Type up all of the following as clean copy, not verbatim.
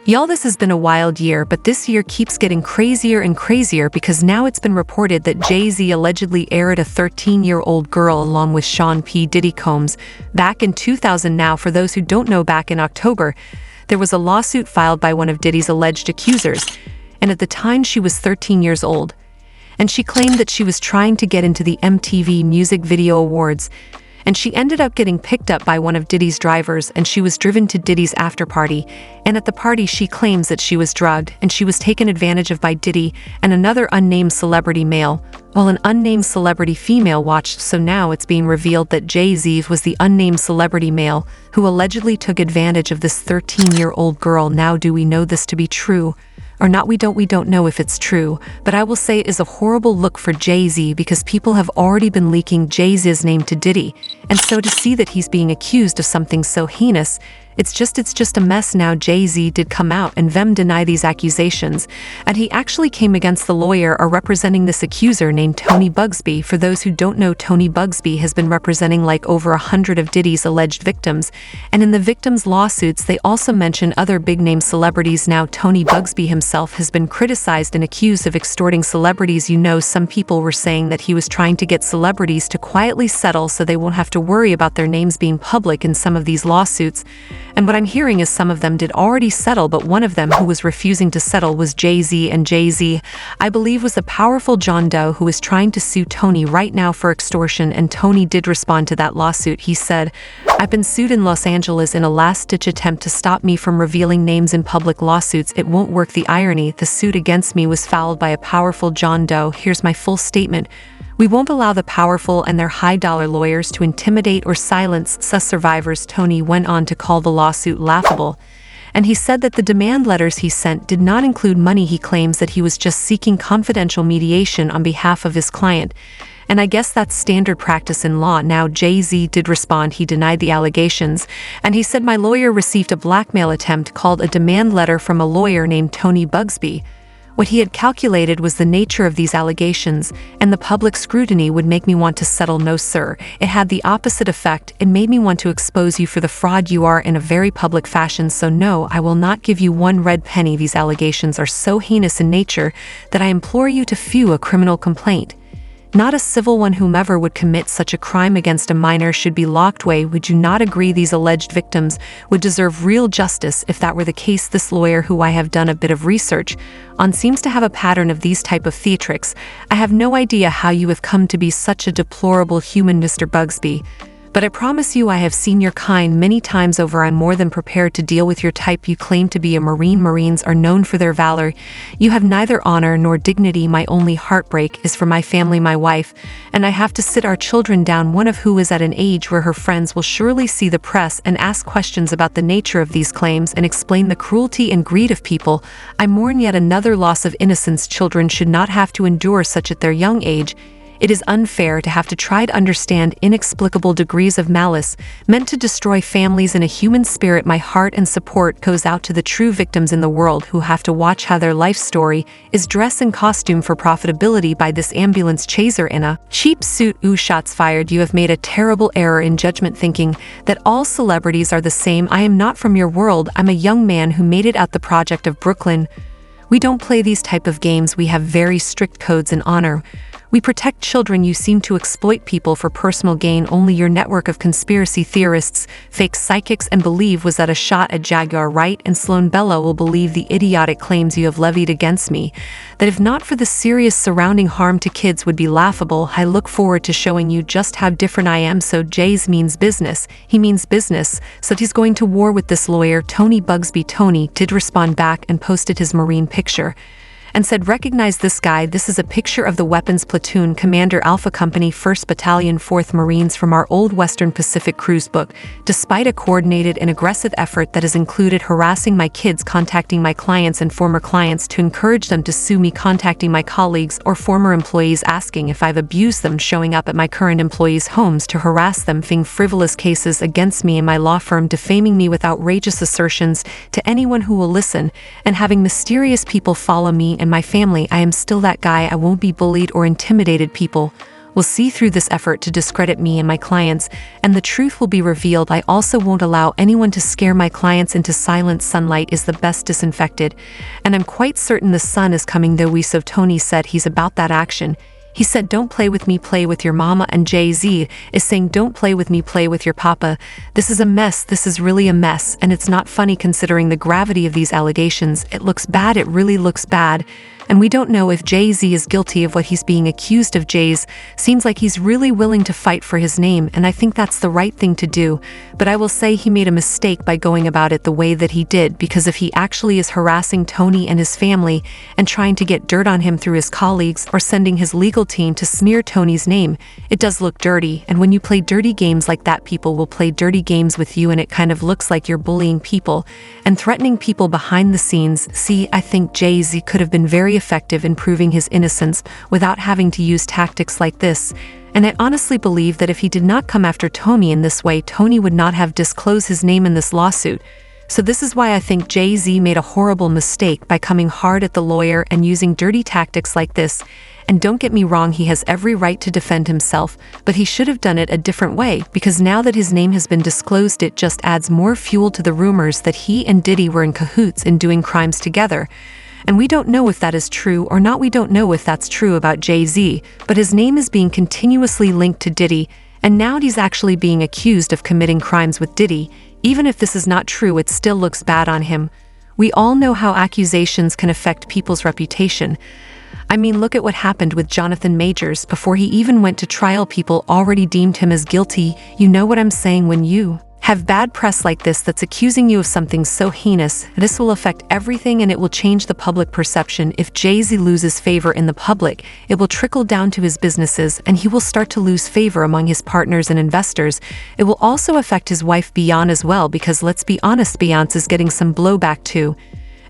Y'all, this has been a wild year, but this year keeps getting crazier and crazier because now it's been reported that Jay-Z allegedly aired a 13-year-old girl along with Sean P. Diddy Combs back in 2000. Now, for those who don't know, back in October, there was a lawsuit filed by one of Diddy's alleged accusers, and at the time she was 13 years old, and she claimed that she was trying to get into the MTV Music Video Awards, and she ended up getting picked up by one of Diddy's drivers, and she was driven to Diddy's after-party, and at the party she claims that she was drugged and she was taken advantage of by Diddy and another unnamed celebrity male, while an unnamed celebrity female watched. So now it's being revealed that Jay-Z was the unnamed celebrity male who allegedly took advantage of this 13-year-old girl. Now, do we know this to be true or not? We don't know if it's true, but I will say it is a horrible look for Jay-Z because people have already been leaking Jay-Z's name to Diddy, and so to see that he's being accused of something so heinous, it's just a mess. Now, Jay-Z did come out and deny these accusations, and he actually came against the lawyer representing this accuser named Tony Bugsby. For those who don't know, Tony Bugsby has been representing like over 100 of Diddy's alleged victims, and in the victims' lawsuits they also mention other big-name celebrities. Now, Tony Bugsby himself has been criticized and accused of extorting celebrities. You know, some people were saying that he was trying to get celebrities to quietly settle so they won't have to worry about their names being public in some of these lawsuits. And what I'm hearing is some of them did already settle, but one of them who was refusing to settle was Jay-Z, and Jay-Z, I believe, was a powerful John Doe who is trying to sue Tony right now for extortion, and Tony did respond to that lawsuit. He said, "I've been sued in Los Angeles in a last-ditch attempt to stop me from revealing names in public lawsuits. It won't work. The irony, the suit against me was filed by a powerful John Doe. Here's my full statement. We won't allow the powerful and their high-dollar lawyers to intimidate or silence us survivors." Tony went on to call the lawsuit laughable, and he said that the demand letters he sent did not include money. He claims that he was just seeking confidential mediation on behalf of his client, and I guess that's standard practice in law. Now, Jay-Z did respond. He denied the allegations, and he said, "My lawyer received a blackmail attempt called a demand letter from a lawyer named Tony Bugsby. What he had calculated was the nature of these allegations, and the public scrutiny would make me want to settle. No, sir. It had the opposite effect. It made me want to expose you for the fraud you are in a very public fashion. So no, I will not give you one red penny. These allegations are so heinous in nature that I implore you to file a criminal complaint, not a civil one. Whomever would commit such a crime against a minor should be locked away. Would you not agree? These alleged victims would deserve real justice if that were the case." This lawyer, who I have done a bit of research on, seems to have a pattern of these type of theatrics. "I have no idea how you have come to be such a deplorable human, Mr. Bugsby, but I promise you I have seen your kind many times over. I'm more than prepared to deal with your type. You claim to be a Marine. Marines are known for their valor. You have neither honor nor dignity. My only heartbreak is for my family, my wife, and I have to sit our children down, one of who is at an age where her friends will surely see the press and ask questions about the nature of these claims and explain the cruelty and greed of people. I mourn yet another loss of innocence. Children should not have to endure such at their young age. It is unfair to have to try to understand inexplicable degrees of malice meant to destroy families and a human spirit. My heart and support goes out to the true victims in the world who have to watch how their life story is dressed in costume for profitability by this ambulance chaser in a cheap suit. Ooh, shots fired. You have made a terrible error in judgment thinking that all celebrities are the same. I am not from your world. I'm a young man who made it out the project of Brooklyn. We don't play these type of games. We have very strict codes and honor. We protect children. You seem to exploit people for personal gain. Only your network of conspiracy theorists, fake psychics, and believe was that a shot at Jaguar Wright and Sloan Bella will believe the idiotic claims you have levied against me, that if not for the serious surrounding harm to kids would be laughable. I look forward to showing you just how different I am." So Jay's means business. He means business, so he's going to war with this lawyer, Tony Bugsby. Tony did respond back and posted his Marine picture and said, "Recognize this guy. This is a picture of the weapons platoon commander, Alpha Company, 1st Battalion, 4th Marines, from our old Western Pacific cruise book. Despite a coordinated and aggressive effort that has included harassing my kids, contacting my clients and former clients to encourage them to sue me, contacting my colleagues or former employees asking if I've abused them, showing up at my current employees' homes to harass them, filing frivolous cases against me and my law firm, defaming me with outrageous assertions to anyone who will listen, and having mysterious people follow me and my family. I am still that guy. I won't be bullied or intimidated. People will see through this effort to discredit me and my clients, and the truth will be revealed. I also won't allow anyone to scare my clients into silence. Sunlight is the best disinfectant, and I'm quite certain the sun is coming, though we so Tony said he's about that action. He said, don't play with me, play with your mama, and Jay-Z is saying, don't play with me, play with your papa. This is a mess, this is really a mess, and it's not funny considering the gravity of these allegations. It looks bad, it really looks bad. And we don't know if Jay-Z is guilty of what he's being accused of. Jay's seems like he's really willing to fight for his name, and I think that's the right thing to do. But I will say he made a mistake by going about it the way that he did, because if he actually is harassing Tony and his family and trying to get dirt on him through his colleagues or sending his legal team to smear Tony's name, it does look dirty. And when you play dirty games like that, people will play dirty games with you, and it kind of looks like you're bullying people and threatening people behind the scenes. See, I think Jay-Z could have been very effective in proving his innocence without having to use tactics like this. And I honestly believe that if he did not come after Tony in this way, Tony would not have disclosed his name in this lawsuit. So this is why I think Jay-Z made a horrible mistake by coming hard at the lawyer and using dirty tactics like this. And don't get me wrong, he has every right to defend himself, but he should have done it a different way, because now that his name has been disclosed, it just adds more fuel to the rumors that he and Diddy were in cahoots in doing crimes together. And we don't know if that is true or not. We don't know if that's true about Jay-Z, but his name is being continuously linked to Diddy, and now he's actually being accused of committing crimes with Diddy. Even if this is not true, it still looks bad on him. We all know how accusations can affect people's reputation. I mean, look at what happened with Jonathan Majors. Before he even went to trial, people already deemed him as guilty. You know what I'm saying? When you have bad press like this that's accusing you of something so heinous, this will affect everything, and it will change the public perception. If Jay-Z loses favor in the public, it will trickle down to his businesses, and he will start to lose favor among his partners and investors. It will also affect his wife Beyonce as well, because let's be honest, Beyonce is getting some blowback too.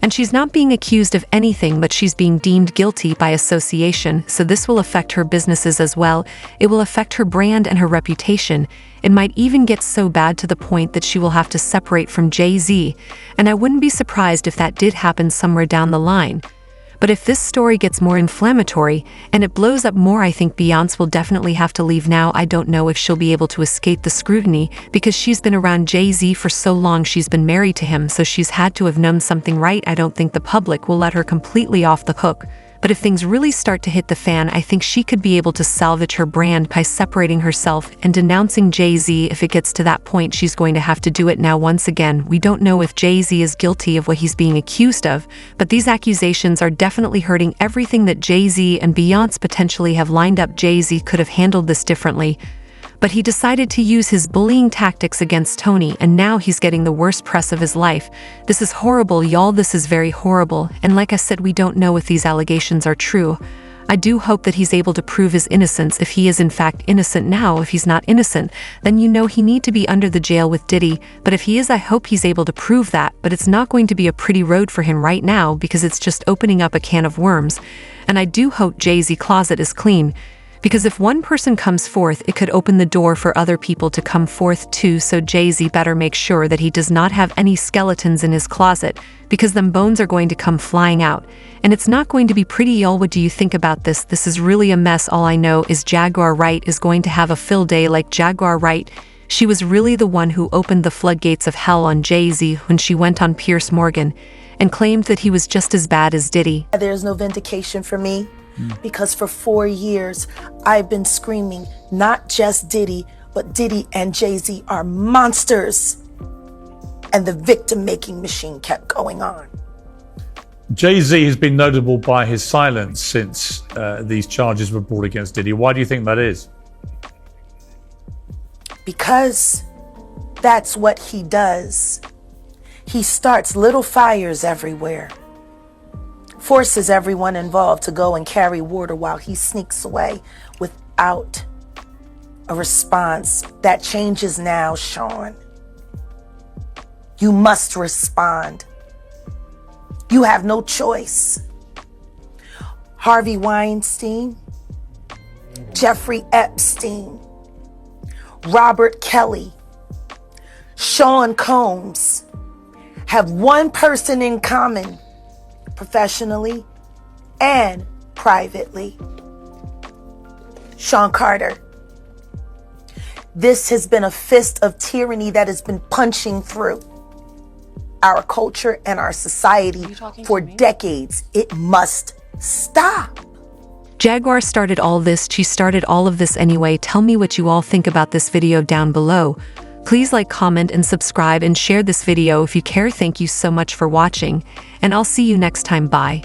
And she's not being accused of anything, but she's being deemed guilty by association, so this will affect her businesses as well. It will affect her brand and her reputation. It might even get so bad to the point that she will have to separate from Jay-Z, and I wouldn't be surprised if that did happen somewhere down the line. But if this story gets more inflammatory and it blows up more, I think Beyonce will definitely have to leave now. I don't know if she'll be able to escape the scrutiny, because she's been around Jay-Z for so long. She's been married to him, so she's had to have known something, right? I don't think the public will let her completely off the hook. But if things really start to hit the fan, I think she could be able to salvage her brand by separating herself and denouncing Jay-Z. If it gets to that point, she's going to have to do it now. Once again, we don't know if Jay-Z is guilty of what he's being accused of, but these accusations are definitely hurting everything that Jay-Z and Beyonce potentially have lined up. Jay-Z could have handled this differently, but he decided to use his bullying tactics against Tony, and now he's getting the worst press of his life. This is horrible, y'all. This is very horrible. And like I said, we don't know if these allegations are true. I do hope that he's able to prove his innocence if he is in fact innocent. Now, if he's not innocent, then you know he need to be under the jail with Diddy. But if he is, I hope he's able to prove that. But it's not going to be a pretty road for him right now, because it's just opening up a can of worms. And I do hope Jay-Z closet is clean, because if one person comes forth, it could open the door for other people to come forth too. So Jay-Z better make sure that he does not have any skeletons in his closet, because them bones are going to come flying out. And it's not going to be pretty, y'all. What do you think about this? This is really a mess. All I know is Jaguar Wright is going to have a fill day. Like Jaguar Wright, she was really the one who opened the floodgates of hell on Jay-Z when she went on Piers Morgan and claimed that he was just as bad as Diddy. There's no vindication for me. Because for 4 years, I've been screaming, not just Diddy, but Diddy and Jay-Z are monsters. And the victim-making machine kept going on. Jay-Z has been notable by his silence since these charges were brought against Diddy. Why do you think that is? Because that's what he does. He starts little fires everywhere. Forces everyone involved to go and carry water while he sneaks away without a response. That changes now, Sean. You must respond. You have no choice. Harvey Weinstein, Jeffrey Epstein, Robert Kelly, Sean Combs have one person in common, professionally and privately. Sean Carter. This has been a fist of tyranny that has been punching through our culture and our society for decades. It must stop. Jaguar started all this. She started all of this anyway. Tell me what you all think about this video down below. Please like, comment, and subscribe and share this video if you care. Thank you so much for watching, and I'll see you next time. Bye.